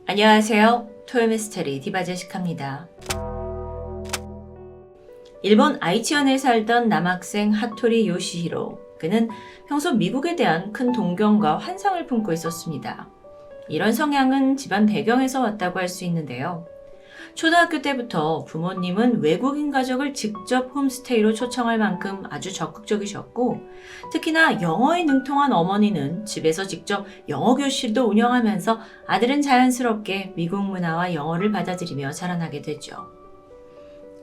안녕하세요. 토요미스테리 디바제시카입니다. 일본 아이치현에 살던 남학생 하토리 요시히로. 그는 평소 미국에 대한 큰 동경과 환상을 품고 있었습니다. 이런 성향은 집안 배경에서 왔다고 할 수 있는데요. 초등학교 때부터 부모님은 외국인 가족을 직접 홈스테이로 초청할 만큼 아주 적극적이셨고, 특히나 영어에 능통한 어머니는 집에서 직접 영어 교실도 운영하면서 아들은 자연스럽게 미국 문화와 영어를 받아들이며 자라나게 되죠.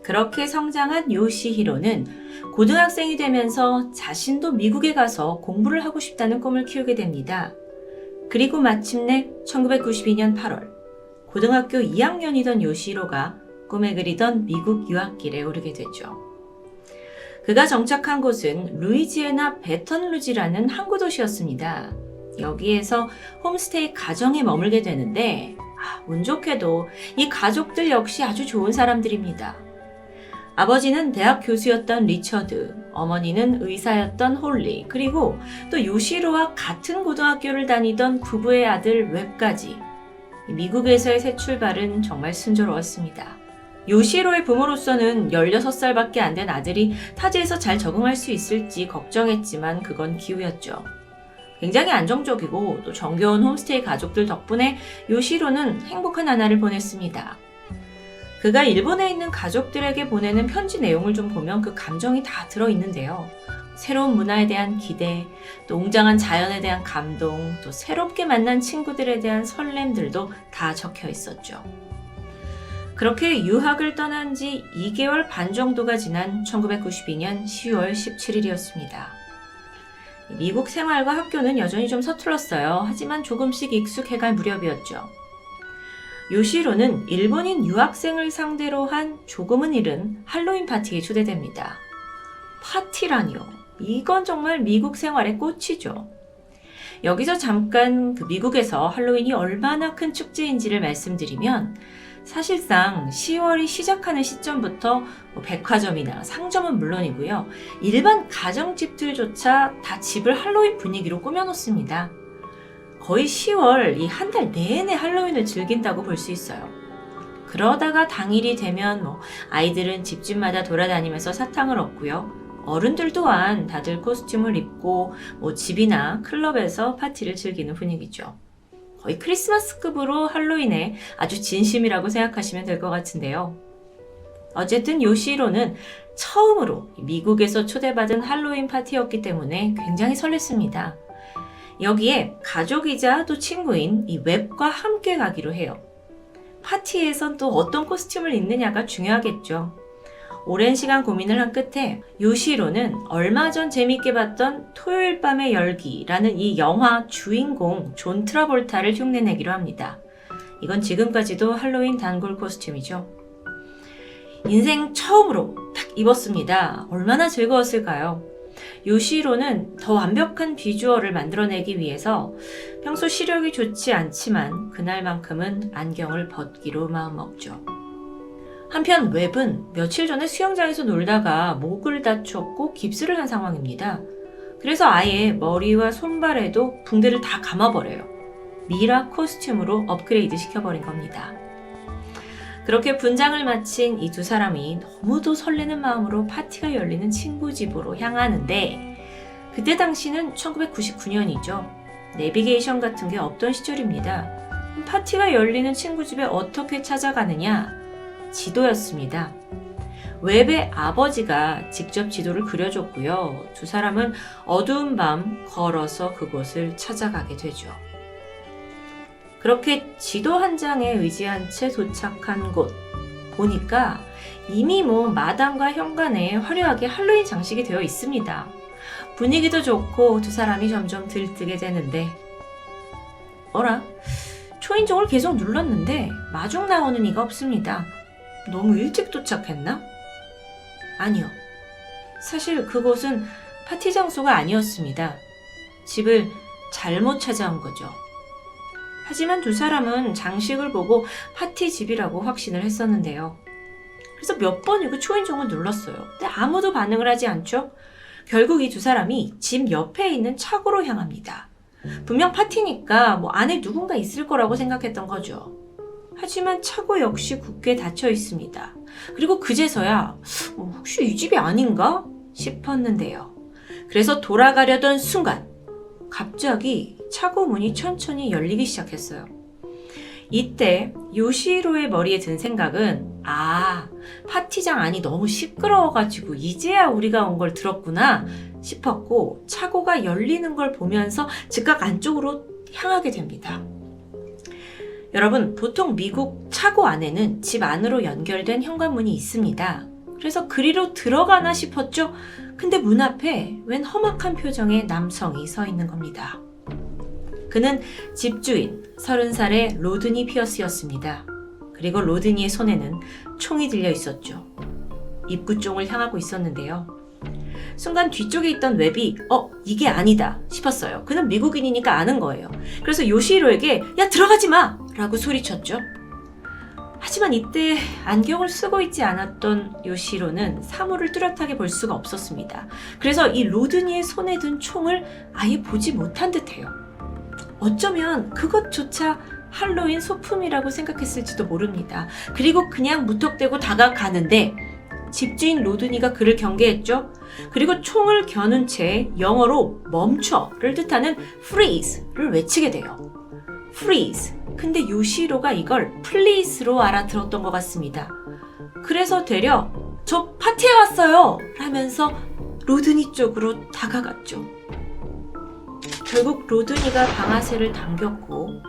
그렇게 성장한 요시히로는 고등학생이 되면서 자신도 미국에 가서 공부를 하고 싶다는 꿈을 키우게 됩니다. 그리고 마침내 1992년 8월 고등학교 2학년이던 요시히로가 꿈에 그리던 미국 유학길에 오르게 되죠. 그가 정착한 곳은 루이지애나 베턴루지라는 항구 도시였습니다. 여기에서 홈스테이 가정에 머물게 되는데 운 좋게도 이 가족들 역시 아주 좋은 사람들입니다. 아버지는 대학 교수였던 리처드, 어머니는 의사였던 홀리, 그리고 또 요시히로와 같은 고등학교를 다니던 부부의 아들 웹까지. 미국에서의 새 출발은 정말 순조로웠습니다. 요시히로의 부모로서는 16살밖에 안 된 아들이 타지에서 잘 적응할 수 있을지 걱정했지만 그건 기우였죠. 굉장히 안정적이고 또 정겨운 홈스테이 가족들 덕분에 요시히로는 행복한 나날을 보냈습니다. 그가 일본에 있는 가족들에게 보내는 편지 내용을 좀 보면 그 감정이 다 들어있는데요. 새로운 문화에 대한 기대, 또 웅장한 자연에 대한 감동, 또 새롭게 만난 친구들에 대한 설렘들도 다 적혀 있었죠. 그렇게 유학을 떠난 지 2개월 반 정도가 지난 1992년 10월 17일이었습니다. 미국 생활과 학교는 여전히 좀 서툴렀어요. 하지만 조금씩 익숙해갈 무렵이었죠. 요시히로는 일본인 유학생을 상대로 한 조금은 이른 할로윈 파티에 초대됩니다. 파티라니요. 이건 정말 미국 생활의 꽃이죠. 여기서 잠깐 미국에서 할로윈이 얼마나 큰 축제인지를 말씀드리면 사실상 10월이 시작하는 시점부터 백화점이나 상점은 물론이고요. 일반 가정집들조차 다 집을 할로윈 분위기로 꾸며놓습니다. 거의 10월 이 한 달 내내 할로윈을 즐긴다고 볼 수 있어요. 그러다가 당일이 되면 아이들은 집집마다 돌아다니면서 사탕을 얻고요. 어른들 또한 다들 코스튬을 입고 집이나 클럽에서 파티를 즐기는 분위기죠. 거의 크리스마스급으로 할로윈에 아주 진심이라고 생각하시면 될 것 같은데요. 어쨌든 요시히로는 처음으로 미국에서 초대받은 할로윈 파티였기 때문에 굉장히 설렜습니다. 여기에 가족이자 또 친구인 이 웹과 함께 가기로 해요. 파티에선 또 어떤 코스튬을 입느냐가 중요하겠죠. 오랜 시간 고민을 한 끝에 요시히로는 얼마 전 재밌게 봤던 토요일 밤의 열기라는 이 영화 주인공 존 트라볼타를 흉내내기로 합니다. 이건 지금까지도 할로윈 단골 코스튬이죠. 인생 처음으로 딱 입었습니다. 얼마나 즐거웠을까요? 요시히로는 더 완벽한 비주얼을 만들어내기 위해서 평소 시력이 좋지 않지만 그날만큼은 안경을 벗기로 마음먹죠. 한편 웹은 며칠 전에 수영장에서 놀다가 목을 다쳤고 깁스를 한 상황입니다. 그래서 아예 머리와 손발에도 붕대를 다 감아버려요. 미라 코스튬으로 업그레이드 시켜버린 겁니다. 그렇게 분장을 마친 이 두 사람이 너무도 설레는 마음으로 파티가 열리는 친구 집으로 향하는데 그때 당시는 1999년이죠. 내비게이션 같은 게 없던 시절입니다. 파티가 열리는 친구 집에 어떻게 찾아가느냐? 지도였습니다. 웹의 아버지가 직접 지도를 그려줬고요. 두 사람은 어두운 밤 걸어서 그곳을 찾아가게 되죠. 그렇게 지도 한 장에 의지한 채 도착한 곳 보니까 이미 마당과 현관에 화려하게 할로윈 장식이 되어 있습니다. 분위기도 좋고 두 사람이 점점 들뜨게 되는데 어라? 초인종을 계속 눌렀는데 마중 나오는 이가 없습니다. 너무 일찍 도착했나? 아니요. 사실 그곳은 파티 장소가 아니었습니다. 집을 잘못 찾아온 거죠. 하지만 두 사람은 장식을 보고 파티 집이라고 확신을 했었는데요. 그래서 몇 번이고 초인종을 눌렀어요. 근데 아무도 반응을 하지 않죠? 결국 이 두 사람이 집 옆에 있는 차고로 향합니다. 분명 파티니까 안에 누군가 있을 거라고 생각했던 거죠. 하지만 차고 역시 굳게 닫혀 있습니다. 그리고 그제서야 혹시 이 집이 아닌가 싶었는데요. 그래서 돌아가려던 순간 갑자기 차고 문이 천천히 열리기 시작했어요. 이때 요시히로의 머리에 든 생각은 파티장 안이 너무 시끄러워가지고 이제야 우리가 온 걸 들었구나 싶었고, 차고가 열리는 걸 보면서 즉각 안쪽으로 향하게 됩니다. 여러분, 보통 미국 차고 안에는 집 안으로 연결된 현관문이 있습니다. 그래서 그리로 들어가나 싶었죠. 근데 문 앞에 웬 험악한 표정의 남성이 서 있는 겁니다. 그는 집주인 30살의 로드니 피어스였습니다. 그리고 로드니의 손에는 총이 들려 있었죠. 입구 쪽을 향하고 있었는데요. 순간 뒤쪽에 있던 웹이 이게 아니다 싶었어요. 그는 미국인이니까 아는 거예요. 그래서 요시히로에게 야 들어가지 마! 라고 소리쳤죠. 하지만 이때 안경을 쓰고 있지 않았던 요시히로는 사물을 뚜렷하게 볼 수가 없었습니다. 그래서 이 로드니의 손에 든 총을 아예 보지 못한 듯해요. 어쩌면 그것조차 할로윈 소품이라고 생각했을지도 모릅니다. 그리고 그냥 무턱대고 다가가는데 집주인 로드니가 그를 경계했죠. 그리고 총을 겨눈 채 영어로 멈춰를 뜻하는 freeze를 외치게 돼요. freeze. 근데 요시히로가 이걸 please로 알아들었던 것 같습니다. 그래서 되려 저 파티에 왔어요 라면서 로드니 쪽으로 다가갔죠. 결국 로드니가 방아쇠를 당겼고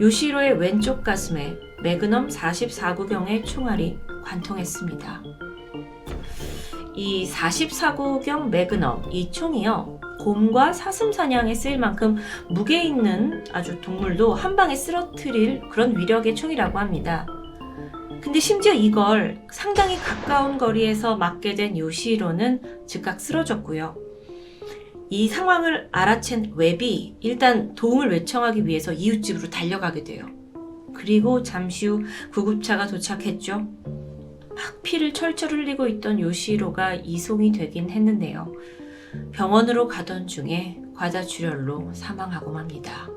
요시히로의 왼쪽 가슴에 매그넘 44구경의 총알이 관통했습니다. 이 44구경 매그넘, 이 총이요, 곰과 사슴 사냥에 쓰일 만큼 무게 있는 아주 동물도 한 방에 쓰러뜨릴 그런 위력의 총이라고 합니다. 근데 심지어 이걸 상당히 가까운 거리에서 맞게 된 요시히로는 즉각 쓰러졌고요. 이 상황을 알아챈 웹이 일단 도움을 요청하기 위해서 이웃집으로 달려가게 돼요. 그리고 잠시 후 구급차가 도착했죠. 막 피를 철철 흘리고 있던 요시히로가 이송이 되긴 했는데요. 병원으로 가던 중에 과다출혈로 사망하고 맙니다.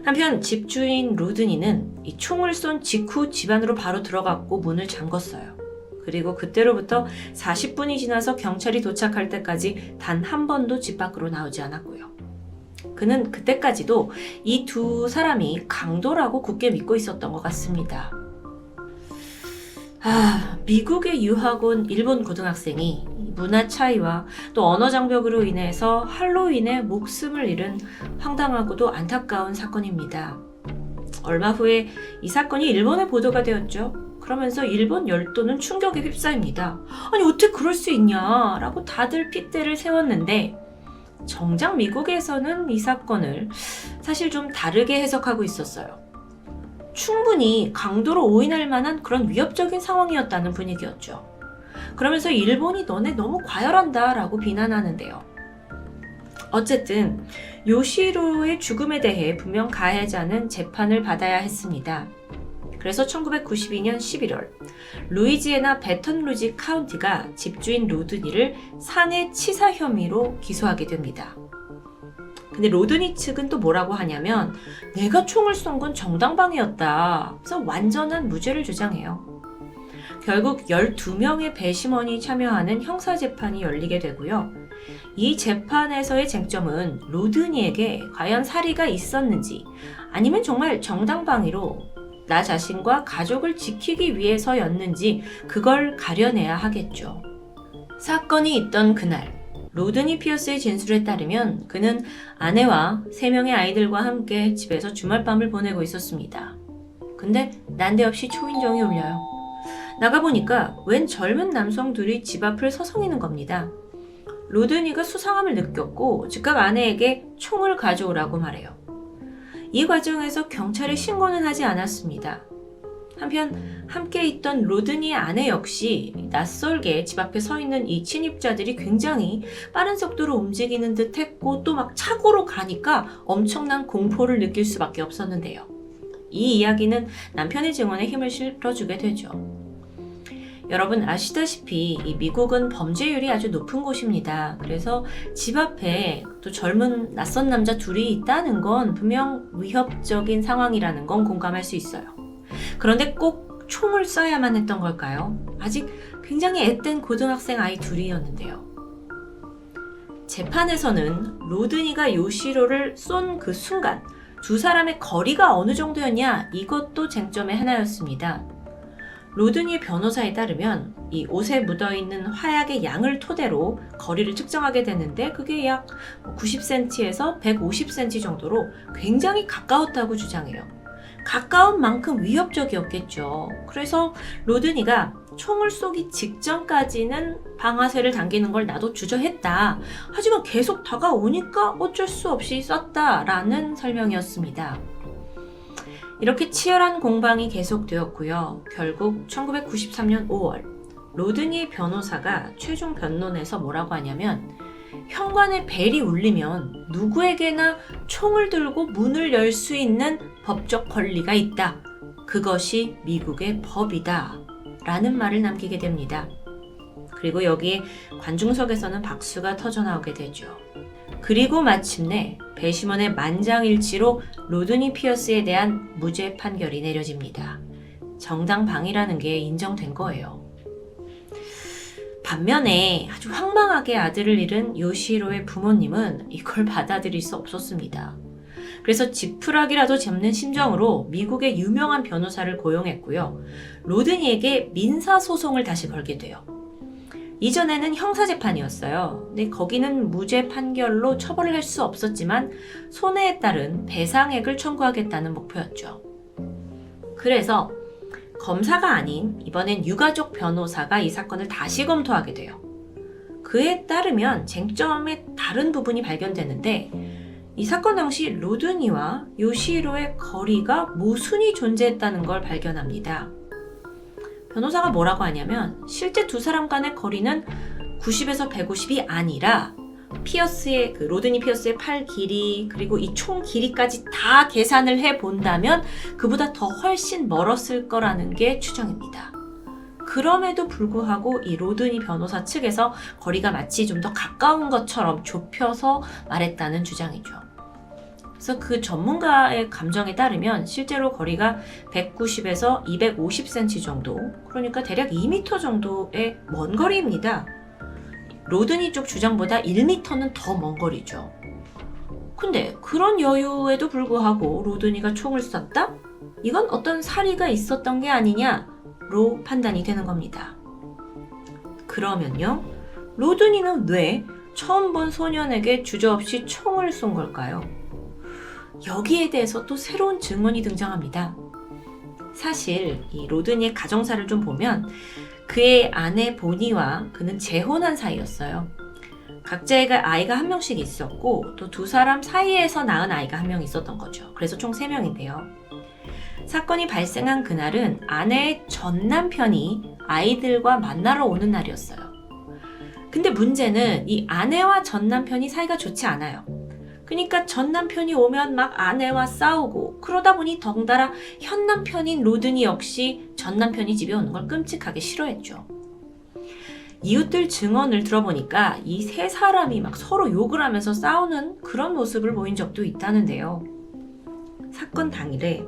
한편 집주인 로드니는 이 총을 쏜 직후 집 안으로 바로 들어갔고 문을 잠궜어요. 그리고 그때로부터 40분이 지나서 경찰이 도착할 때까지 단 한 번도 집 밖으로 나오지 않았고요. 그는 그때까지도 이 두 사람이 강도라고 굳게 믿고 있었던 것 같습니다. 미국에 유학 온 일본 고등학생이 문화 차이와 또 언어 장벽으로 인해서 할로윈에 목숨을 잃은 황당하고도 안타까운 사건입니다. 얼마 후에 이 사건이 일본에 보도가 되었죠. 그러면서 일본 열도는 충격에 휩싸입니다. 아니 어떻게 그럴 수 있냐 라고 다들 핏대를 세웠는데, 정작 미국에서는 이 사건을 사실 좀 다르게 해석하고 있었어요. 충분히 강도로 오인할 만한 그런 위협적인 상황이었다는 분위기였죠. 그러면서 일본이 너네 너무 과열한다 라고 비난하는데요. 어쨌든 요시히로의 죽음에 대해 분명 가해자는 재판을 받아야 했습니다. 그래서 1992년 11월 루이지애나 배턴루지 카운티가 집주인 로드니를 산해 치사 혐의로 기소하게 됩니다. 근데 로드니 측은 또 뭐라고 하냐면 내가 총을 쏜 건 정당방위였다. 그래서 완전한 무죄를 주장해요. 결국 12명의 배심원이 참여하는 형사재판이 열리게 되고요. 이 재판에서의 쟁점은 로드니에게 과연 사리가 있었는지 아니면 정말 정당방위로 나 자신과 가족을 지키기 위해서였는지 그걸 가려내야 하겠죠. 사건이 있던 그날 로드니 피어스의 진술에 따르면 그는 아내와 3명의 아이들과 함께 집에서 주말밤을 보내고 있었습니다. 근데 난데없이 초인종이 울려요. 나가보니까 웬 젊은 남성 둘이 집 앞을 서성이는 겁니다. 로드니가 수상함을 느꼈고 즉각 아내에게 총을 가져오라고 말해요. 이 과정에서 경찰에 신고는 하지 않았습니다. 한편 함께 있던 로드니의 아내 역시 낯설게 집 앞에 서 있는 이 침입자들이 굉장히 빠른 속도로 움직이는 듯 했고 또 막 차고로 가니까 엄청난 공포를 느낄 수밖에 없었는데요. 이 이야기는 남편의 증언에 힘을 실어주게 되죠. 여러분 아시다시피 이 미국은 범죄율이 아주 높은 곳입니다. 그래서 집 앞에 또 젊은 낯선 남자 둘이 있다는 건 분명 위협적인 상황이라는 건 공감할 수 있어요. 그런데 꼭 총을 쏴야만 했던 걸까요? 아직 굉장히 앳된 고등학생 아이 둘이었는데요. 재판에서는 로드니가 요시로를 쏜 그 순간 두 사람의 거리가 어느 정도였냐, 이것도 쟁점의 하나였습니다. 로드니의 변호사에 따르면 이 옷에 묻어있는 화약의 양을 토대로 거리를 측정하게 되는데 그게 약 90cm에서 150cm 정도로 굉장히 가까웠다고 주장해요. 가까운 만큼 위협적이었겠죠. 그래서 로드니가 총을 쏘기 직전까지는 방아쇠를 당기는 걸 나도 주저했다. 하지만 계속 다가오니까 어쩔 수 없이 쐈다라는 설명이었습니다. 이렇게 치열한 공방이 계속되었고요. 결국 1993년 5월 로드니의 변호사가 최종 변론에서 뭐라고 하냐면 현관에 벨이 울리면 누구에게나 총을 들고 문을 열 수 있는 법적 권리가 있다. 그것이 미국의 법이다. 라는 말을 남기게 됩니다. 그리고 여기에 관중석에서는 박수가 터져나오게 되죠. 그리고 마침내 배심원의 만장일치로 로드니 피어스에 대한 무죄 판결이 내려집니다. 정당방위라는 게 인정된 거예요. 반면에 아주 황망하게 아들을 잃은 요시히로의 부모님은 이걸 받아들일 수 없었습니다. 그래서 지푸라기라도 잡는 심정으로 미국의 유명한 변호사를 고용했고요. 로드니에게 민사소송을 다시 걸게 돼요. 이전에는 형사재판이었어요. 근데 거기는 무죄 판결로 처벌을 할 수 없었지만 손해에 따른 배상액을 청구하겠다는 목표였죠. 그래서 검사가 아닌 이번엔 유가족 변호사가 이 사건을 다시 검토하게 돼요. 그에 따르면 쟁점의 다른 부분이 발견되는데 이 사건 당시 로드니와 요시히로의 거리가 모순이 존재했다는 걸 발견합니다. 변호사가 뭐라고 하냐면 실제 두 사람 간의 거리는 90에서 150이 아니라 피어스의 로드니 피어스의 팔 길이 그리고 이 총 길이까지 다 계산을 해본다면 그보다 더 훨씬 멀었을 거라는 게 추정입니다. 그럼에도 불구하고 이 로드니 변호사 측에서 거리가 마치 좀 더 가까운 것처럼 좁혀서 말했다는 주장이죠. 그래서 그 전문가의 감정에 따르면 실제로 거리가 190에서 250cm 정도, 그러니까 대략 2m 정도의 먼 거리입니다. 로드니 쪽 주장보다 1m는 더 먼 거리죠. 근데 그런 여유에도 불구하고 로드니가 총을 쐈다? 이건 어떤 사리가 있었던 게 아니냐로 판단이 되는 겁니다. 그러면요, 로드니는 왜 처음 본 소년에게 주저없이 총을 쏜 걸까요? 여기에 대해서 또 새로운 증언이 등장합니다. 사실 이 로드니의 가정사를 좀 보면 그의 아내 보니와 그는 재혼한 사이였어요. 각자의 아이가 한 명씩 있었고 또 두 사람 사이에서 낳은 아이가 한 명 있었던 거죠. 그래서 총 3명인데요. 사건이 발생한 그날은 아내의 전 남편이 아이들과 만나러 오는 날이었어요. 근데 문제는 이 아내와 전 남편이 사이가 좋지 않아요. 그러니까 전 남편이 오면 막 아내와 싸우고 그러다 보니 덩달아 현 남편인 로드니 역시 전 남편이 집에 오는 걸 끔찍하게 싫어했죠. 이웃들 증언을 들어보니까 이 세 사람이 막 서로 욕을 하면서 싸우는 그런 모습을 보인 적도 있다는데요. 사건 당일에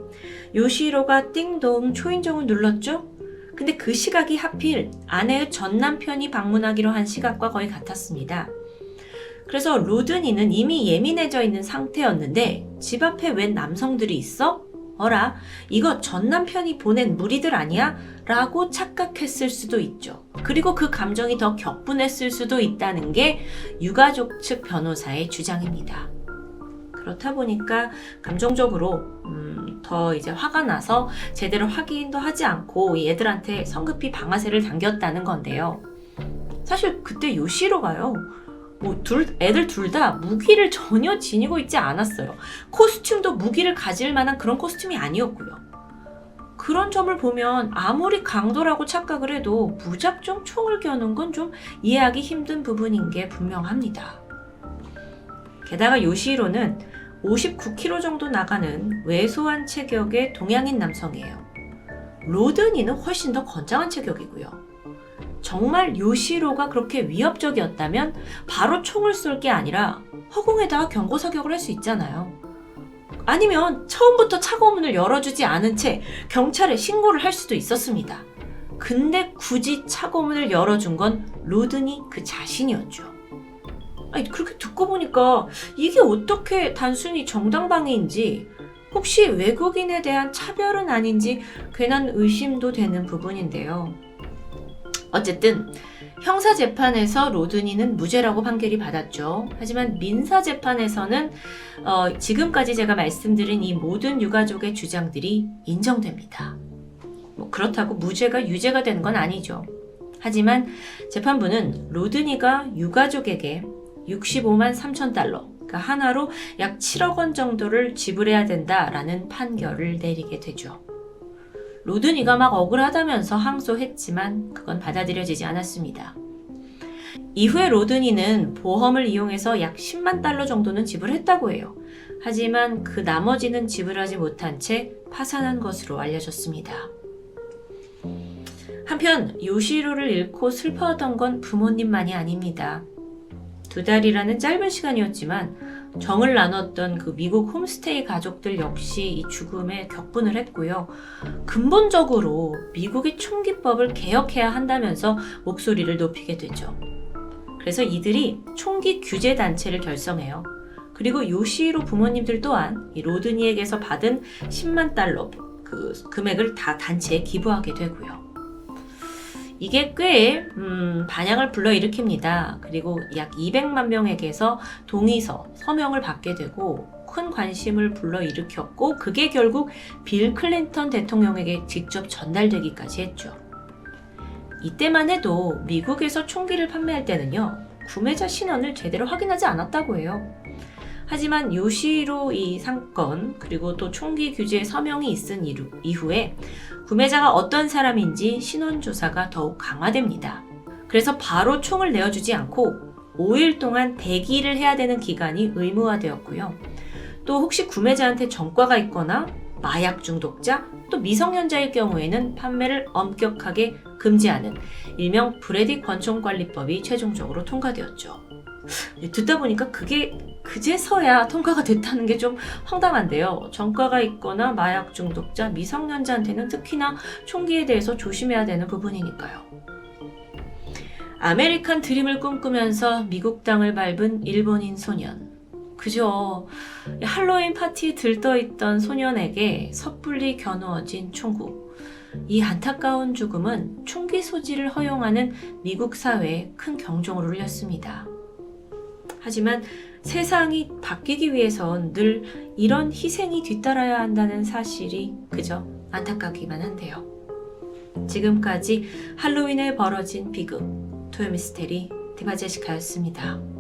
요시히로가 띵동 초인종을 눌렀죠? 근데 그 시각이 하필 아내의 전 남편이 방문하기로 한 시각과 거의 같았습니다. 그래서 로드니는 이미 예민해져 있는 상태였는데 집 앞에 웬 남성들이 있어? 어라, 이거 전 남편이 보낸 무리들 아니야? 라고 착각했을 수도 있죠. 그리고 그 감정이 더 격분했을 수도 있다는 게 유가족 측 변호사의 주장입니다. 그렇다 보니까 감정적으로 더 이제 화가 나서 제대로 확인도 하지 않고 얘들한테 성급히 방아쇠를 당겼다는 건데요. 사실 그때 요시히로가요, 애들 둘 다 무기를 전혀 지니고 있지 않았어요. 코스튬도 무기를 가질 만한 그런 코스튬이 아니었고요. 그런 점을 보면 아무리 강도라고 착각을 해도 무작정 총을 겨눈 건 좀 이해하기 힘든 부분인 게 분명합니다. 게다가 요시히로는 59kg 정도 나가는 왜소한 체격의 동양인 남성이에요. 로드니는 훨씬 더 건장한 체격이고요. 정말 요시로가 그렇게 위협적이었다면 바로 총을 쏠 게 아니라 허공에다가 경고 사격을 할 수 있잖아요. 아니면 처음부터 차고문을 열어주지 않은 채 경찰에 신고를 할 수도 있었습니다. 근데 굳이 차고문을 열어준 건 로드니 그 자신이었죠. 아니, 그렇게 듣고 보니까 이게 어떻게 단순히 정당방위인지, 혹시 외국인에 대한 차별은 아닌지 괜한 의심도 되는 부분인데요. 어쨌든 형사재판에서 로드니는 무죄라고 판결이 받았죠. 하지만 민사재판에서는 지금까지 제가 말씀드린 이 모든 유가족의 주장들이 인정됩니다. 그렇다고 무죄가 유죄가 되는 건 아니죠. 하지만 재판부는 로드니가 유가족에게 65만 3천 달러, 그러니까 하나로 약 7억 원 정도를 지불해야 된다라는 판결을 내리게 되죠. 로드니가 막 억울하다면서 항소했지만 그건 받아들여지지 않았습니다. 이후에 로드니는 보험을 이용해서 약 10만 달러 정도는 지불했다고 해요. 하지만 그 나머지는 지불하지 못한 채 파산한 것으로 알려졌습니다. 한편 요시로를 잃고 슬퍼하던 건 부모님만이 아닙니다. 2달이라는 짧은 시간이었지만 정을 나눴던 그 미국 홈스테이 가족들 역시 이 죽음에 격분을 했고요. 근본적으로 미국의 총기법을 개혁해야 한다면서 목소리를 높이게 되죠. 그래서 이들이 총기 규제 단체를 결성해요. 그리고 요시히로 부모님들 또한 이 로드니에게서 받은 10만 달러 그 금액을 다 단체에 기부하게 되고요. 이게 꽤 반향을 불러일으킵니다. 그리고 약 200만 명에게서 동의서, 서명을 받게 되고 큰 관심을 불러일으켰고, 그게 결국 빌 클린턴 대통령에게 직접 전달되기까지 했죠. 이때만 해도 미국에서 총기를 판매할 때는요, 구매자 신원을 제대로 확인하지 않았다고 해요. 하지만 요시히로 이 사건, 그리고 또 총기 규제에 서명이 있은 이후에 구매자가 어떤 사람인지 신원 조사가 더욱 강화됩니다. 그래서 바로 총을 내어주지 않고 5일 동안 대기를 해야 되는 기간이 의무화되었고요. 또 혹시 구매자한테 전과가 있거나 마약 중독자, 또 미성년자일 경우에는 판매를 엄격하게 금지하는 일명 브레디 권총관리법이 최종적으로 통과되었죠. 듣다 보니까 그게 그제서야 통과가 됐다는 게 좀 황당한데요. 전과가 있거나 마약 중독자, 미성년자한테는 특히나 총기에 대해서 조심해야 되는 부분이니까요. 아메리칸 드림을 꿈꾸면서 미국 땅을 밟은 일본인 소년. 그저 할로윈 파티에 들떠있던 소년에게 섣불리 겨누어진 총구. 이 안타까운 죽음은 총기 소지를 허용하는 미국 사회에 큰 경종을 울렸습니다. 하지만 세상이 바뀌기 위해선 늘 이런 희생이 뒤따라야 한다는 사실이 그저 안타깝기만 한데요. 지금까지 할로윈에 벌어진 비극, 토요미스테리 디바제시카였습니다.